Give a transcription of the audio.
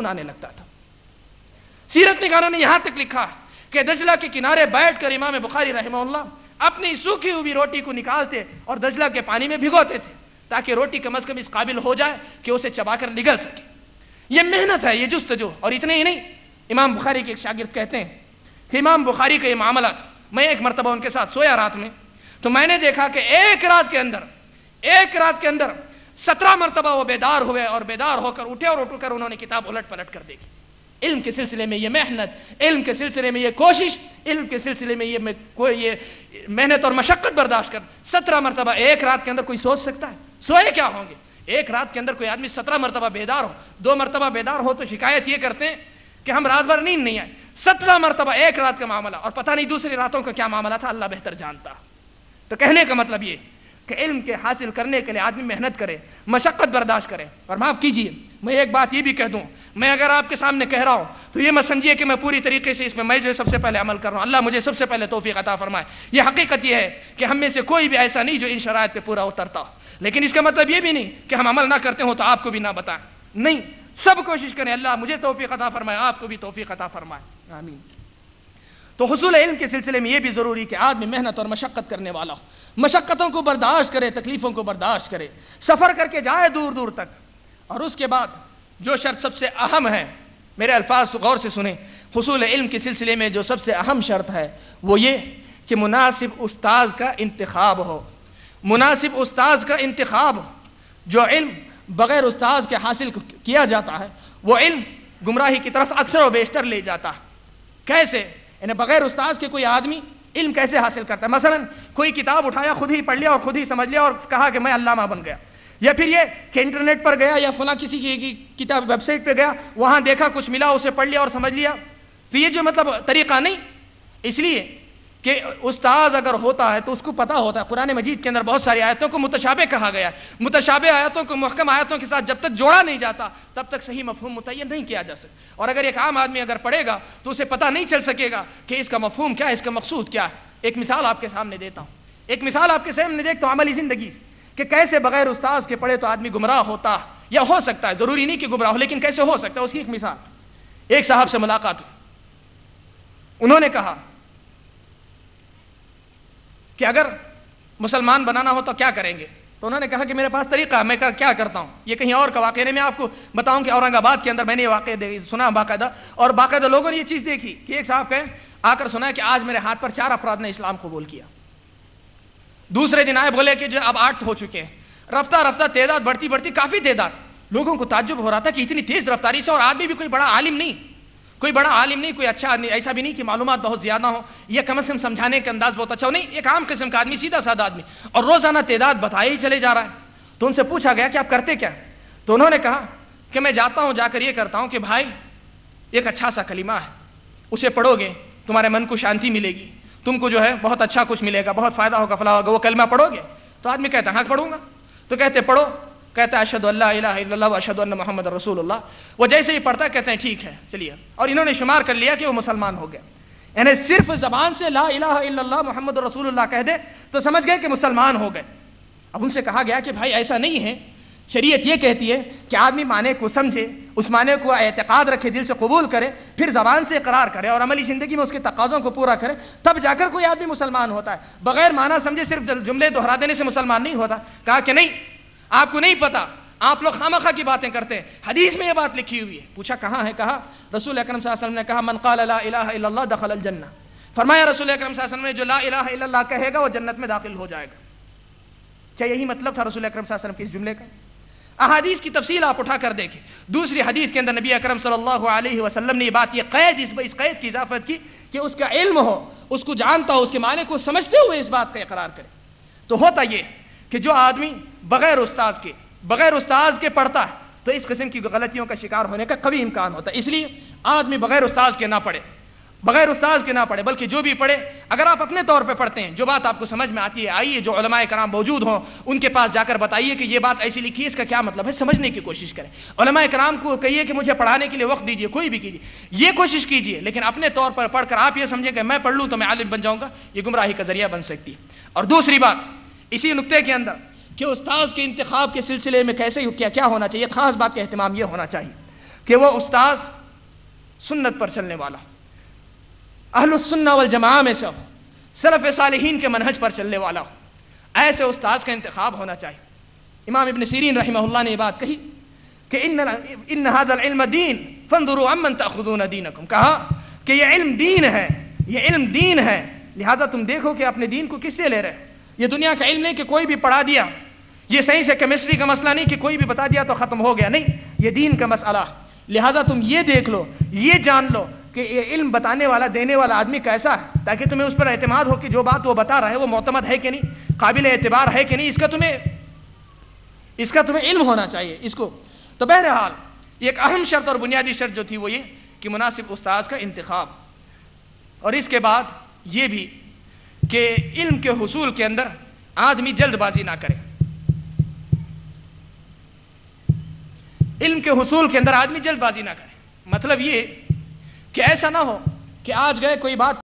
خون آنے لگتا تھا۔ سیرت نگاروں نے یہاں تک لکھا کہ دجلہ کے کنارے بیٹھ کر امام بخاری رحمہ اللہ اپنی سوکھی ہوئی روٹی کو نکالتے اور دجلہ کے پانی میں بھگوتے تھے تاکہ روٹی کم از کم اس قابل ہو جائے کہ اسے چبا کر نگل سکے۔ یہ محنت ہے، یہ جستجو۔ اور اتنے ہی نہیں، امام بخاری کے ایک شاگرد کہتے ہیں کہ امام بخاری کا یہ معاملہ تھا، میں ایک مرتبہ ان کے ساتھ سویا رات میں، تو میں نے دیکھا کہ ایک رات کے اندر 17 مرتبہ وہ بیدار ہوئے اور بیدار ہو کر اٹھے اور اٹھ کر انہوں نے کتاب الٹ پلٹ کر دیکھی۔ علم کے سلسلے میں یہ محنت، علم کے سلسلے میں یہ کوشش، علم کے سلسلے میں یہ محنت اور مشقت برداشت کر 17 مرتبہ ایک رات کے اندر کوئی سوچ سکتا ہے؟ سوئے کیا ہوں گے؟ ایک رات کے اندر کوئی آدمی 17 مرتبہ بیدار ہو، 2 مرتبہ بیدار ہو تو شکایت یہ کرتے ہیں کہ ہم رات بھر نیند نہیں آئی۔ 17 مرتبہ ایک رات کا معاملہ، اور پتہ نہیں دوسری راتوں کا کیا معاملہ تھا، اللہ بہتر جانتا۔ تو کہنے کا مطلب یہ کہ علم کے حاصل کرنے کے لیے آدمی محنت کرے، مشقت برداشت کرے۔ اور معاف کیجئے، میں ایک بات یہ بھی کہہ دوں، میں اگر آپ کے سامنے کہہ رہا ہوں تو یہ مت سمجھیے کہ میں پوری طریقے سے اس میں جو سب سے پہلے عمل کر رہا ہوں، اللہ مجھے سب سے پہلے توفیق عطا فرمائے۔ یہ حقیقت یہ ہے کہ ہم میں سے کوئی بھی ایسا نہیں جو ان شرائط پہ پورا اترتا ہو، لیکن اس کا مطلب یہ بھی نہیں کہ ہم عمل نہ کرتے ہوں تو آپ کو بھی نہ بتائیں، نہیں، سب کوشش کریں اللہ مجھے توفیق عطا فرمائے، آپ کو بھی توفیق عطا فرمائے، آمین۔ تو حصول علم کے سلسلے میں یہ بھی ضروری کہ آدمی محنت اور مشقت کرنے والا ہو، مشقتوں کو برداشت کرے، تکلیفوں کو برداشت کرے، سفر کر کے جائے دور دور تک۔ اور اس کے بعد جو شرط سب سے اہم ہے، میرے الفاظ غور سے سنیں، حصول علم کے سلسلے میں جو سب سے اہم شرط ہے وہ یہ کہ مناسب استاذ کا انتخاب ہو، مناسب استاذ کا انتخاب ہو۔ جو علم بغیر استاذ کے حاصل کیا جاتا ہے وہ علم گمراہی کی طرف اکثر و بیشتر لے جاتا ہے۔ کیسے؟ یعنی بغیر استاذ کے کوئی آدمی علم کیسے حاصل کرتا ہے؟ مثلا کوئی کتاب اٹھایا، خود ہی پڑھ لیا اور خود ہی سمجھ لیا اور کہا کہ میں علامہ بن گیا، یا پھر یہ کہ انٹرنیٹ پر گیا یا فلاں کسی کی کتاب ویب سائٹ پہ گیا، وہاں دیکھا کچھ ملا، اسے پڑھ لیا اور سمجھ لیا، تو یہ جو مطلب طریقہ نہیں۔ اس لیے کہ استاذ اگر ہوتا ہے تو اس کو پتہ ہوتا ہے قرآن مجید کے اندر بہت ساری آیتوں کو متشابہ کہا گیا ہے، متشابہ آیتوں کو محکم آیتوں کے ساتھ جب تک جوڑا نہیں جاتا تب تک صحیح مفہوم متعین نہیں کیا جا سکتا۔ اور اگر ایک عام آدمی اگر پڑھے گا تو اسے پتہ نہیں چل سکے گا کہ اس کا مفہوم کیا ہے، اس کا مقصود کیا ہے۔ ایک مثال آپ کے سامنے دیتا ہوں، ایک مثال آپ کے سامنے دیکھتا ہوں عملی زندگی سے، کہ کیسے بغیر استاذ کے پڑھے تو آدمی گمراہ ہوتا ہے، یا ہو سکتا ہے، ضروری نہیں کہ گمراہ ہو، لیکن کیسے ہو سکتا ہے۔ اس کی ایک مثال، ایک صاحب سے ملاقات ہوئی، انہوں نے کہا کہ اگر مسلمان بنانا ہو تو کیا کریں گے؟ تو انہوں نے کہا کہ میرے پاس طریقہ ہے، میں کیا کرتا ہوں، یہ کہیں اور کا واقعہ نہیں، میں آپ کو بتاؤں کہ اورنگ آباد کے اندر میں نے یہ واقعہ سنا باقاعدہ، اور باقاعدہ لوگوں نے یہ چیز دیکھی کہ ایک صاحب کہیں آ کر سنا کہ آج میرے ہاتھ پر 4 افراد نے اسلام قبول کیا۔ دوسرے دن آئے، بولے کہ جو اب 8 ہو چکے ہیں۔ رفتہ رفتہ تعداد بڑھتی بڑھتی کافی تعداد، لوگوں کو تعجب ہو رہا تھا کہ اتنی تیز رفتاری سے، اور آدمی بھی کوئی بڑا عالم نہیں، کوئی اچھا آدمی، ایسا بھی نہیں کہ معلومات بہت زیادہ ہوں، یہ کم از کم سمجھانے کا انداز بہت اچھا ہو، نہیں، ایک عام قسم کا آدمی، سیدھا سادہ آدمی، اور روزانہ تعداد بتائے ہی چلے جا رہا ہے۔ تو ان سے پوچھا گیا کہ آپ کرتے کیا؟ تو انہوں نے کہا کہ میں جاتا ہوں، جا کر یہ کرتا ہوں کہ بھائی ایک اچھا سا کلمہ ہے، اسے پڑھو گے تمہارے من کو شانتی ملے گی، تم کو جو ہے بہت اچھا کچھ ملے گا، بہت فائدہ ہوگا، فلاں ہوگا، وہ کلمہ پڑھو گے؟ تو آدمی کہتا ہے ہاں پڑھوں گا۔ تو کہتے پڑھو، کہتا ہے اشہد ان لا الہ الا اللہ و اشہد ان محمد رسول اللہ۔ وہ جیسے ہی پڑھتا ہے کہتے ہیں ٹھیک ہے چلیے، اور انہوں نے شمار کر لیا کہ وہ مسلمان ہو گیا۔ یعنی صرف زبان سے لا الہ الا اللہ محمد رسول اللہ کہہ دے تو سمجھ گئے کہ مسلمان ہو گئے۔ اب ان سے کہا گیا کہ بھائی ایسا نہیں ہے، شریعت یہ کہتی ہے کہ آدمی معنی کو سمجھے، اس معنی کو اعتقاد رکھے، دل سے قبول کرے، پھر زبان سے اقرار کرے اور عملی زندگی میں اس کے تقاضوں کو پورا کرے، تب جا کر کوئی آدمی مسلمان ہوتا ہے۔ بغیر معنی سمجھے صرف جملے دہرا دینے سے مسلمان نہیں ہوتا۔ کہا کہ نہیں، آپ کو نہیں پتا، آپ لوگ خامخواہ کی باتیں کرتے ہیں، حدیث میں یہ بات لکھی ہوئی ہے۔ پوچھا کہاں ہے؟ کہا رسول اکرم صلی اللہ علیہ وسلم نے کہا من قال لا الہ الا اللہ دخل الجنہ۔ فرمایا رسول اکرم صلی اللہ علیہ وسلم نے جو لا الہ الا اللہ کہے گا وہ جنت میں داخل ہو جائے گا۔ کیا یہی مطلب تھا رسول اکرم صلی اللہ علیہ وسلم کے اس جملے کا؟ احادیث کی تفصیل آپ اٹھا کر دیکھیں، دوسری حدیث کے اندر نبی اکرم صلی اللہ علیہ وسلم نے یہ بات، یہ قید، اس قید کی اضافت کی کہ اس کا علم ہو، اس کو جانتا ہو، اس کے معنی کو سمجھتے ہوئے اس بات کا اقرار کرے۔ تو ہوتا یہ کہ جو آدمی بغیر استاذ کے پڑھتا ہے تو اس قسم کی غلطیوں کا شکار ہونے کا قوی امکان ہوتا ہے۔ اس لیے آدمی بغیر استاذ کے نہ پڑھے، بلکہ جو بھی پڑھے، اگر آپ اپنے طور پہ پڑھتے ہیں، جو بات آپ کو سمجھ میں آتی ہے، آئیے جو علماء کرام موجود ہوں ان کے پاس جا کر بتائیے کہ یہ بات ایسی لکھی ہے، اس کا کیا مطلب ہے، سمجھنے کی کوشش کریں۔ علماء کرام کو کہیے کہ مجھے پڑھانے کے لیے وقت دیجیے، کوئی بھی کیجیے، یہ کوشش کیجیے، لیکن اپنے طور پر پڑھ کر آپ یہ سمجھیں کہ میں پڑھ لوں تو میں عالم بن جاؤں گا، یہ گمراہی کا ذریعہ بن سکتی ہے۔ اور دوسری بات اسی نقطے کے اندر کہ استاذ کے انتخاب کے سلسلے میں کیسے کیا ہونا چاہیے، خاص بات کا اہتمام یہ ہونا چاہیے کہ وہ استاذ سنت پر چلنے والا ہو، اہل السنہ والجماعہ میں سے ہو، سلف صالحین کے منہج پر چلنے والا ہو، ایسے استاذ کا انتخاب ہونا چاہیے۔ امام ابن سیرین رحمہ اللہ نے یہ بات کہی کہ ان هذا العلم دین فانظروا عمن تأخذون دینکم، کہا کہ یہ علم دین ہے، یہ علم دین ہے، لہٰذا تم دیکھو کہ اپنے دین کو کس سے لے رہے۔ یہ دنیا کا علم نہیں کہ کوئی بھی پڑھا دیا، یہ صحیح سے کیمسٹری کا مسئلہ نہیں کہ کوئی بھی بتا دیا تو ختم ہو گیا، نہیں، یہ دین کا مسئلہ ہے۔ لہٰذا تم یہ دیکھ لو، یہ جان لو کہ یہ علم بتانے والا، دینے والا آدمی کیسا ہے، تاکہ تمہیں اس پر اعتماد ہو کہ جو بات وہ بتا رہا ہے وہ معتمد ہے کہ نہیں، قابل اعتبار ہے کہ نہیں، اس کا تمہیں علم ہونا چاہیے اس کو۔ تو بہرحال ایک اہم شرط اور بنیادی شرط جو تھی وہ یہ کہ مناسب استاذ کا انتخاب، اور اس کے بعد یہ بھی کہ علم کے حصول کے اندر آدمی جلد بازی نہ کرے، علم کے حصول کے اندر آدمی جلد بازی نہ کرے، مطلب یہ کہ ایسا نہ ہو کہ آج گئے کوئی بات